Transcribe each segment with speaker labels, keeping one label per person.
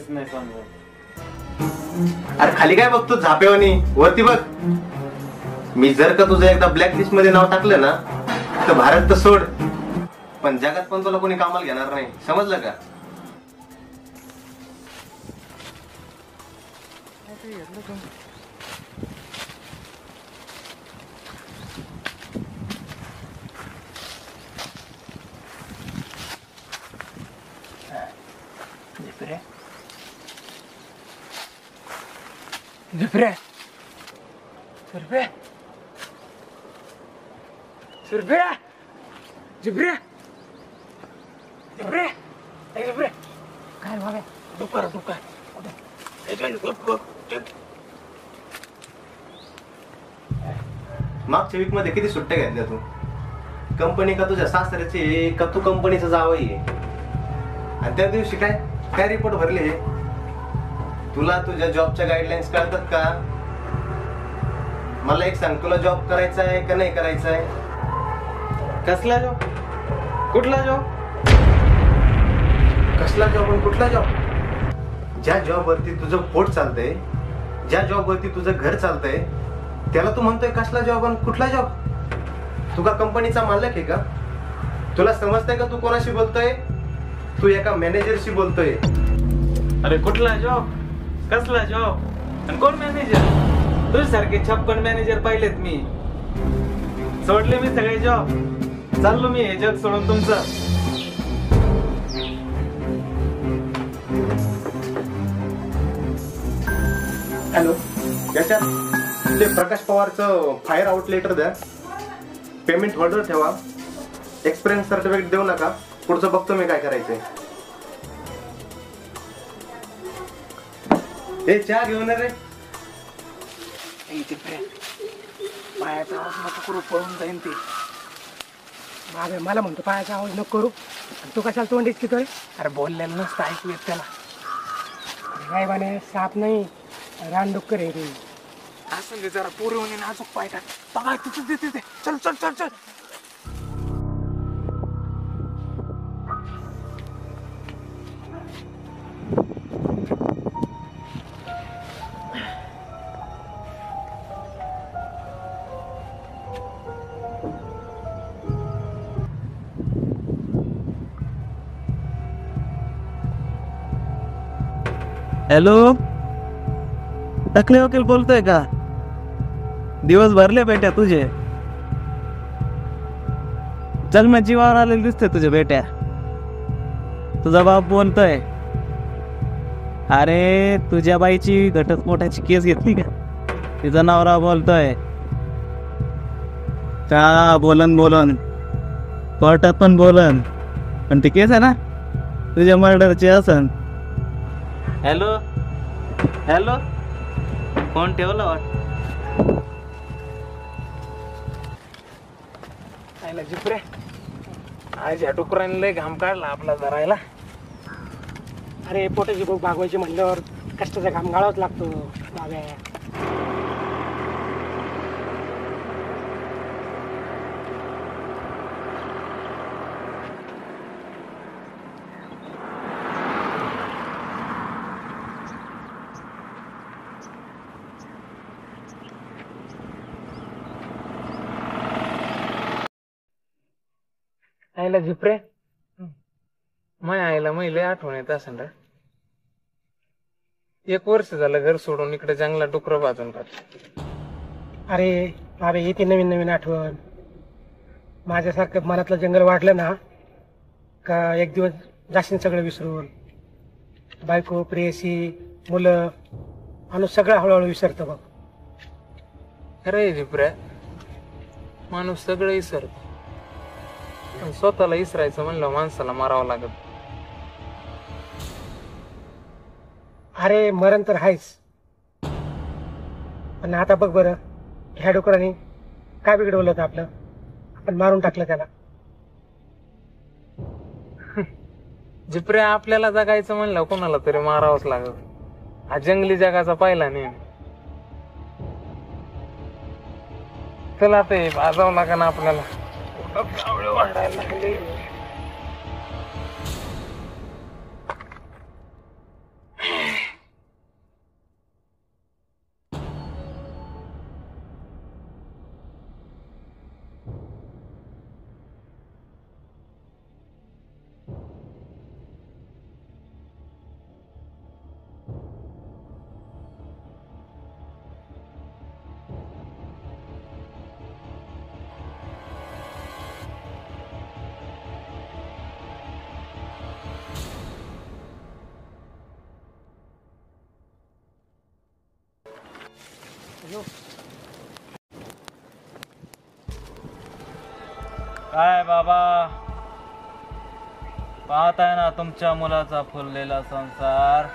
Speaker 1: तेच नाही समजत.
Speaker 2: अरे खाली काय बघतो झापेवानी, वरती बघ. मी जर का तुझं एकदा ब्लॅक लिस्ट मध्ये नाव टाकलं ना तर भारत तर सोड, पण जगात पण तुला कोणी कामाला घेणार नाही, समजलं का?
Speaker 3: काय बाबा दुपार
Speaker 2: मागच्या वीक मध्ये किती सुट्ट्या घेतल्या तू? कंपनी का तुझ्या सासऱ्याची का तू कंपनीचा जावई आहे? आणि त्या दिवशी काय काय रिपोर्ट भरले? तुला तुझ्या जॉबच्या गाईडलाईन्स कळतात का? मला एक सांग, तुला जॉब करायचा आहे का नाही करायचा आहे?
Speaker 1: कसला जॉब? कुठला जॉब?
Speaker 2: कसला जॉब आणि कुठला जॉब? ज्या जॉब वरती तुझं पोट चालतंय, ज्या जॉब वरती तुझं घर चालतंय, त्याला तू म्हणतोय कसला जॉब आणि कुठला जॉब? तू का कंपनीचा मालक आहे का? तुला समजतंय का तू कोणाशी बोलतोय? तू एका मॅनेजरशी बोलतोय.
Speaker 1: अरे कुठला जॉब? कसला जॉब? आणि कोण मॅनेजर? तुझ्यासारखे 56 मॅनेजर पाहिलेत मी. सोडले मी सगळे जॉब, चाललो मी हे जग सोडून तुमचं.
Speaker 2: हॅलो, याच्यात ते प्रकाश पवारचं फायर आउट लेटर द्या, पेमेंट होल्डर ठेवा, एक्सपिरियन्स सर्टिफिकेट देऊ नका. पुढचं बघतो मी काय करायचंय. हे चहा घेऊन रे.
Speaker 3: पायाचा आवाज नको करू, पळून जाईन ते. बाबा मला म्हणतो पायाचा आवाज नको करू, तू कशाला तोंड इतकीतोय? अरे बोललेलं नसतं ऐकू येत त्याला. काय बाने साप नाही, रानडुक्कर आहे रे. असं जरा पुरे होणे नाजूक पाय टाक. बघा तिथे चल चल चल चल.
Speaker 1: हॅलो, टकले वकील बोलतोय का? दिवस भरले बेट्या तुझे. चल मी जीवावर आलेले दिसते तुझे बेट्या. तुझा बाप बोलतोय. अरे तुझ्या बाईची घटस्फोटाची केस घेतली का? तिचा नवरा बोलतोय का? बोलन कोर्टात पण बोलन, पण ती केस आहे ना तुझ्या मर्डरची असन. हॅलो हॅलो, फोन ठेवला वाट.
Speaker 3: जिपरे आज या डुकरांनी लय घाम काढला आपला धरायला. अरे पोटाची भूक भागवायची म्हणल्यावर कष्टाचा घाम गाळावाच लागतो बाब्या. आईला झिपरे, माय आईला लय आठवण येत असेल रे. 1 वर्ष झालं घर सोडून इकडे जंगलात डुकरं बाजून राहत. अरे बाबे येते नवीन नवीन आठवण. माझ्यासारखं मनातलं जंगल वाढलं ना का एक दिवस जाशीन सगळं विसरून. बायको, प्रेयसी, मुलं, माणूस सगळं हळूहळू विसरतो बघ. अरे झिपऱ्या, माणूस सगळं विसरतो, स्वतःला इसरायचं म्हणलं माणसाला मारावं लागत. अरे मरण तर आहेच, पण आता बघ बरं, ह्या डुकरांनी काय बिघडवलं होतं आपलं? आपण मारून टाकलं त्याला. जिपऱ्या, आपल्याला जगायचं म्हणलं कोणाला तरी मारावंच लागत. हा जंगली जगाचा पहिला नियम. चला ते वाजावं लागा ना आपल्याला. वाढायला लागले.
Speaker 1: काय बाबा, पाहताय ना तुमच्या मुलाचा फुललेला संसार,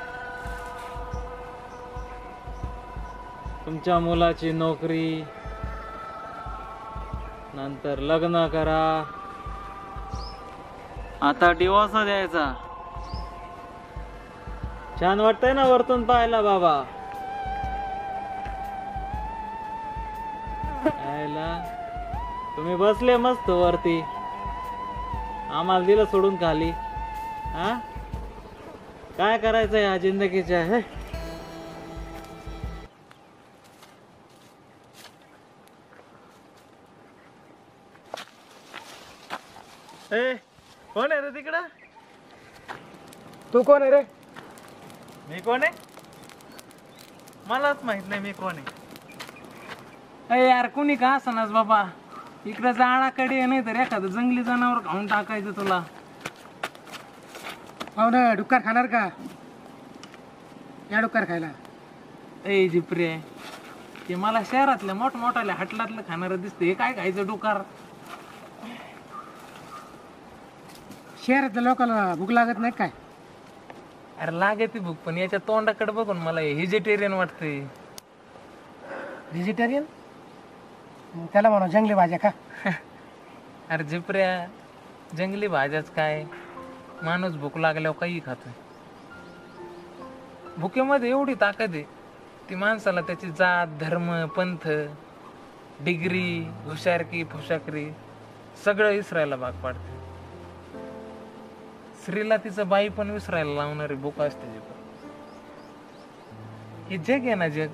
Speaker 1: तुमच्या मुलाची नोकरी, नंतर लग्न करा, आता डिवोर्स द्यायचा. छान वाटतंय ना वरतून पाहायला बाबा? तुम्ही बसले मस्त वरती, आम्हाला दिलं सोडून खाली. हा, काय करायचं या जिंदगीच्या? हे कोण आहे रे तिकडं?
Speaker 3: तू कोण आहे रे?
Speaker 1: मी कोण आहे मलाच माहित नाही मी कोण आहे. अरे यार, कोणी का असनास बाबा, इकडं जाळाकडे नाही तर एखादं जंगली जनावर खाऊन टाकायचं तुला.
Speaker 3: हो ना, डुक्कर खाणार का? या डुक्कर खायला.
Speaker 1: ए जिप्रे, ते मला शहरातल्या मोठमोठ्याल्या हटलातलं खाणारं दिसतं. हे काय खायचं डुकार?
Speaker 3: शहरातल्या लोकांना भूक लागत नाही काय?
Speaker 1: अरे लागे ती भूक, पण याच्या तोंडाकडे बघून मला व्हेजिटेरियन वाटते.
Speaker 3: व्हेजिटेरियन? त्याला म्हणा जंगली भाज्या का?
Speaker 1: अरे जिप्र्या, जंगली भाज्याच काय, माणूस भूक लागल्यावर काही खातो. भुकेमध्ये एवढी ताकद आहे, ती माणसाला त्याची जात, धर्म, पंथ, डिग्री, हुशारकी, फुशाकरी सगळं विसरायला भाग पाडते. स्त्रीला तिचं बाई पण विसरायला लावणारी भूक असते. हे जग आहे ना, जग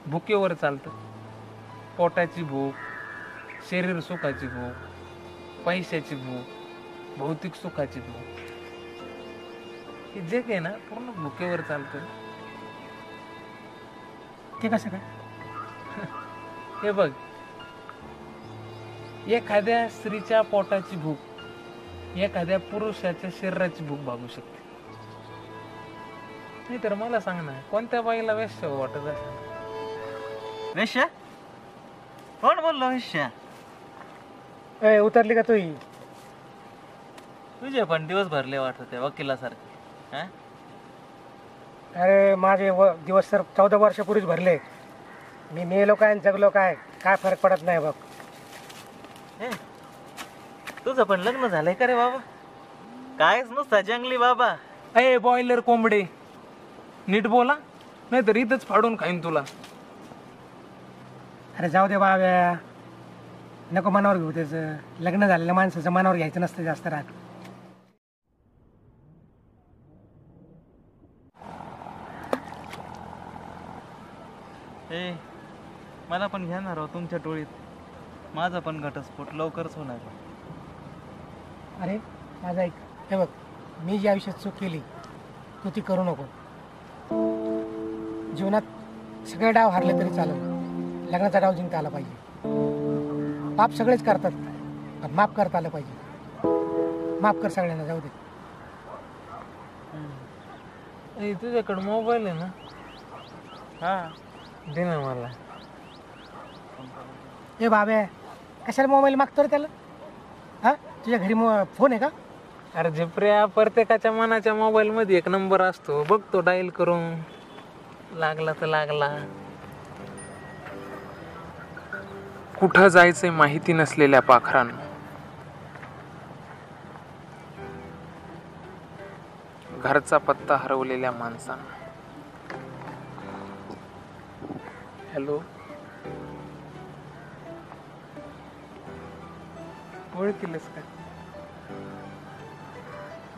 Speaker 1: भुकेवर चालतं. पोटाची भूक, शरीर सुखाची भूक, पैशाची भूक, भौतिक सुखाची भूक, हे जग आहे ना पूर्ण भुकेवर चालतं.
Speaker 3: ते कसं काय?
Speaker 1: हे बघ, एखाद्या स्त्रीच्या पोटाची भूक एखाद्या पुरुषाच्या शरीराची भूक भागू शकते. नाही तर मला सांग ना, कोणत्या बाईला वेश्या वाटत असेल? वेश्या? कोण बोललो वेश्या?
Speaker 3: उतरली का तू?
Speaker 1: तुझे पण दिवस भरले वाटत वकिलासारखे.
Speaker 3: अरे माझे दिवस तर 14 वर्षापूर्वीच भरले. मी मेलो काय आणि जगलो काय, काय फरक पडत नाही बघ.
Speaker 1: तुझं पण लग्न झालंय का रे बाबा? कायच नुसता जंगली बाबा. अय बॉयलर कोंबडे, नीट बोला, नाही तर इथंच फाडून खाईन तुला.
Speaker 3: अरे जाऊ दे बाब्या, नको मनावर घेऊ त्याचं. लग्न झालेल्या माणसाचं मनावर घ्यायचं नसतं जास्त राग.
Speaker 1: ए, मला पण घेणार हो तुमच्या टोळीत. माझा पण घटस्फोट लवकरच होणार.
Speaker 3: अरे माझा ऐक, हे बघ, मी जी आयुष्यात चूक केली तू ती करू नको. जीवनात सगळे डाव हारले तरी चालेल, लग्नाचा डाव जिंकता आला पाहिजे. पाप सगळेच करतात, पण माफ करता आलं पाहिजे. माफ कर सगळ्यांना, जाऊ दे.
Speaker 1: तुझ्याकडे मोबाईल आहे ना? हा, दे ना मला.
Speaker 3: ए बाब्या, कशाला मोबाईल मागतो रे त्याला? हा, तुझ्या घरी फोन आहे का?
Speaker 1: अरे झिपऱ्या, प्रत्येकाच्या मनाच्या मोबाईल मध्ये एक नंबर असतो, बघ तो डायल करून. लागला तर लागला.
Speaker 4: कुठं जायचंय माहिती नसलेल्या पाखरांना, घरचा पत्ता हरवलेल्या माणसांना. हॅलो,
Speaker 1: ओळखीलस का?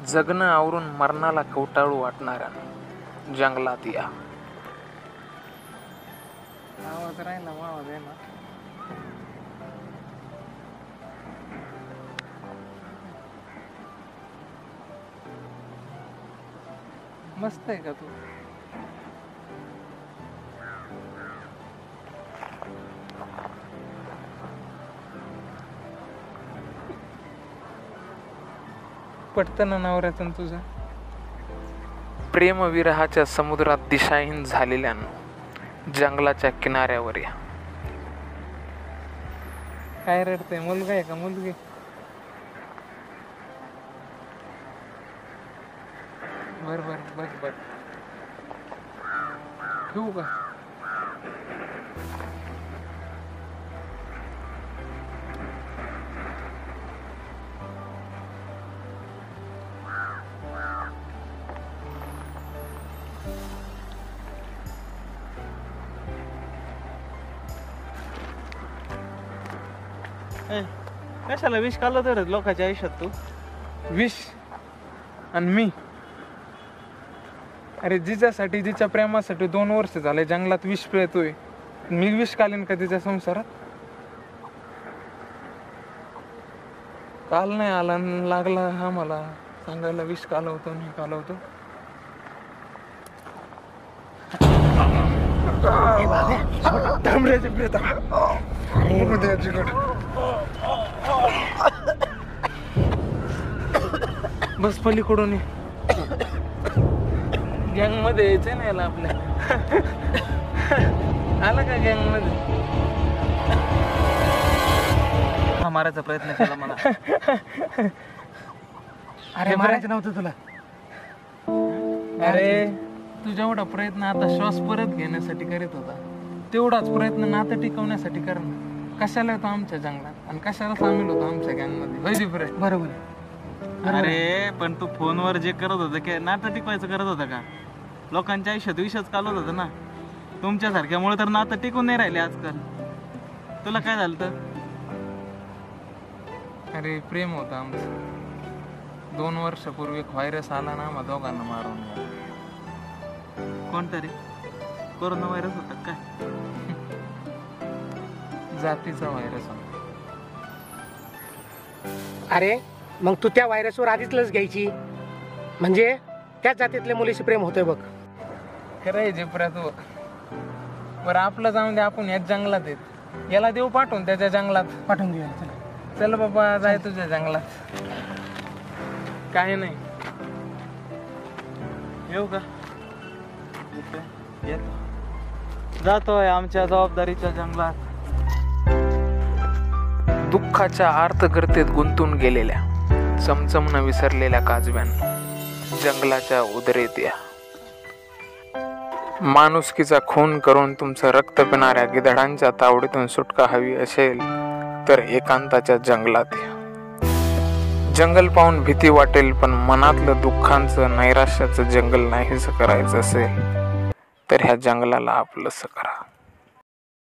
Speaker 4: जगणं आवरून मरणाला कवटाळू वाटणाऱ्या जंगलात या.
Speaker 1: आवाज राहिला, आवाज आहे ना. मस्त आहे का तू? पटतं ना नवऱ्याचं तुझं?
Speaker 4: प्रेमविरहाच्या समुद्रात दिशाहीन झालेल्या जंगलाच्या किनाऱ्यावर या. काय रडतंय? मुलगा आहे का मुलगी? बर बर बस बर. ठेवू का?
Speaker 1: कशाला विष काढलं तर लोकांच्या आयुष्यात तू?
Speaker 4: विष आणि मी? अरे जिच्यासाठी, जिच्या प्रेमासाठी 2 वर्ष झाले जंगलात विष पिळतोय. मी विष कालीन का तिच्या संसारात? काल नाही आला आणि लागला हा मला सांगायला विष कालवतो नाही कालवतो. बस पलीकडून गँग मध्ये यायचंय ना याला आपल्या. आला का गँग मध्ये?
Speaker 1: हा मारायचा प्रयत्न केला मला.
Speaker 3: अरे मारायचं नव्हतं तुला.
Speaker 4: अरे तू जेवढा प्रयत्न आता श्वास परत घेण्यासाठी करीत होता तेवढाच प्रयत्न नातं टिकवण्यासाठी कर ना. कशाला येतो आमच्या जंगलात आणि कशाला सामील होतो आमच्या गँग मध्ये?
Speaker 3: बरोबर.
Speaker 1: अरे पण तू फोनवर जे करत होता की नातं टिकवायचं करत होता का? लोकांच्या आयुष्यात विषच कालवत होता ना. तुमच्यासारख्यामुळे तर नातं टिकून नाही राहिले आजकाल. तुला काय झालं तर?
Speaker 4: अरे प्रेम होतं आमचं. 2 वर्षापूर्वी एक व्हायरस आला ना आम्हा दोघांना मारून गेला.
Speaker 1: कोणता रे? कोरोना व्हायरस होता काय?
Speaker 4: जातीचा व्हायरस होता.
Speaker 3: अरे मग तू त्या व्हायरसवर आधीच लस घ्यायची, म्हणजे त्याच जातीतल्या मुलीशी प्रेम होतोय बघ.
Speaker 4: खरंय जिप्रा तू. बरं आपलं जाऊन दे, आपण याच जंगलात आहेत. याला देऊ पाठवून त्याच्या जंगलात.
Speaker 3: पाठवून देऊया. चला.
Speaker 4: चल बाबा जाय तुझ्या जंगलात. काही नाही.
Speaker 1: येऊ का? जातोय आमच्या जबाबदारीच्या जंगलात.
Speaker 4: दुःखाच्या आर्तगर्तेत गुंतून गेलेल्या, चमचमनं विसरलेल्या काजव्यांना जंगलाच्या उदरेत या. माणुसकीचा खून करून तुमचं रक्त पिणाऱ्या गिधाडांच्या तावडीतून सुटका हवी असेल तर एकांताच्या जंगलात या. जंगल पाहून भीती वाटेल, पण मनातलं दुःखांचं, नैराश्याचं जंगल नाहीसं करायचं असेल तर ह्या जंगलाला आपलंसं करा.